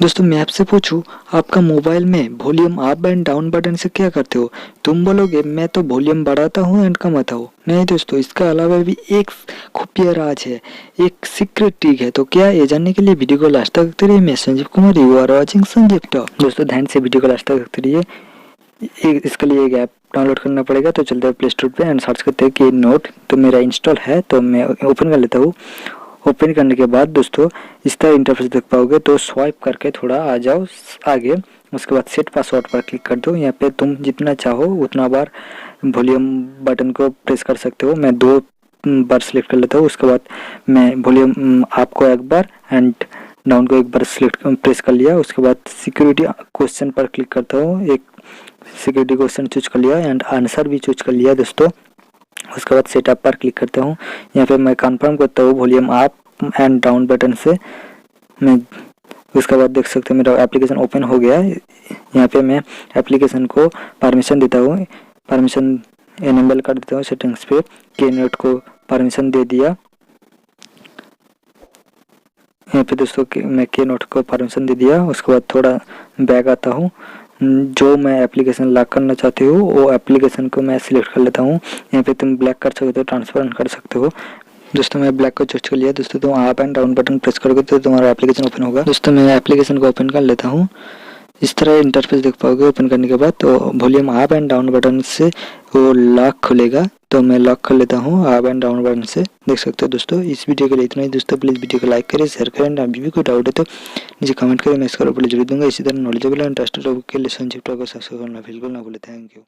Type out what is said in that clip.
दोस्तों मैं आपसे पूछूं, आपका मोबाइल में volume up and down button से क्या करते हो? तुम बोलोगे मैं तो वॉल्यूम बढ़ाता हूँ एंड कमाता हूँ। नहीं दोस्तों, इसका अलावा भी एक खुफिया राज है, एक सीक्रेट ट्रिक है। तो क्या ये जानने के लिए वीडियो को लास्ट तक देखते रहिए। मैं Sanjeev Kumar, you are watching Sanjeev talk. दोस्तों ध्यान से वीडियो को लास्ट तक देखते रहिए। इसके लिए एक ऐप डाउनलोड करना पड़ेगा। तो चलते हैं प्ले स्टोर पे एंड सर्च करते हैं कि नोट। तो मेरा इंस्टॉल है, तो मैं ओपन कर लेता हूँ। ओपन करने के बाद दोस्तों इस तरह इंटरफेस देख पाओगे। तो स्वाइप करके थोड़ा आ जाओ आगे, उसके बाद सेट पासवर्ड पर क्लिक कर दो। यहाँ पे तुम जितना चाहो उतना बार वॉल्यूम बटन को प्रेस कर सकते हो। मैं 2 बार सिलेक्ट कर लेता हूँ। उसके बाद मैं वॉल्यूम अप को एक बार एंड डाउन को एक बार प्रेस कर लिया। उसके बाद सिक्योरिटी क्वेश्चन पर क्लिक करता हूँ। एक सिक्योरिटी क्वेश्चन चूज कर लिया एंड आंसर भी चूज कर लिया दोस्तों। उसके बाद सेटअप पर क्लिक करता हूँ। यहाँ पे मैं कंफर्म करता हूँ volume up and down button से। मैं उसके बाद देख सकते हैं मेरा एप्लीकेशन ओपन हो गया है। यहाँ पे मैं एप्लीकेशन को परमिशन देता हूँ, परमिशन एनेबल कर देता हूँ सेटिंग्स पे। के नोट को परमिशन दे दिया। यहाँ पे दोस्तों मैं के नोट को परमिशन दे दिया। उसके बाद थोड़ा बैक आता हूँ। जो मैं एप्लीकेशन लॉक करना चाहती हूँ वो एप्लीकेशन को मैं सिलेक्ट कर लेता हूँ। यहाँ पे तुम ब्लैक कर सकते हो, ट्रांसपेरेंट कर सकते हो। दोस्तों मैं ब्लैक को चूज कर लिया। दोस्तों तुम up and down button press करोगे तो तुम्हारा एप्लीकेशन ओपन होगा। दोस्तों मैं एप्लीकेशन को ओपन कर लेता हूँ। इस तरह इंटरफेस देख पाओगे ओपन करने के बाद। तो volume up and down button से वो लॉक खुलेगा। तो मैं लॉक कर लेता हूँ अप एंड डाउन बटन से। देख सकते हो दोस्तों। इस वीडियो के लिए इतना ही दोस्तों। प्लीज़ वीडियो को लाइक करें, शेयर करें। अभी भी कोई डाउट है तो नीचे कमेंट करें, मैं इसका रिप्लाई जरूर दूंगा। इसी तरह नॉलेजेबल एंड ट्रस्टेड टॉपिक के लिए संजीव टॉक को सब्सक्राइब करना बिल्कुल ना भूलें। Thank you.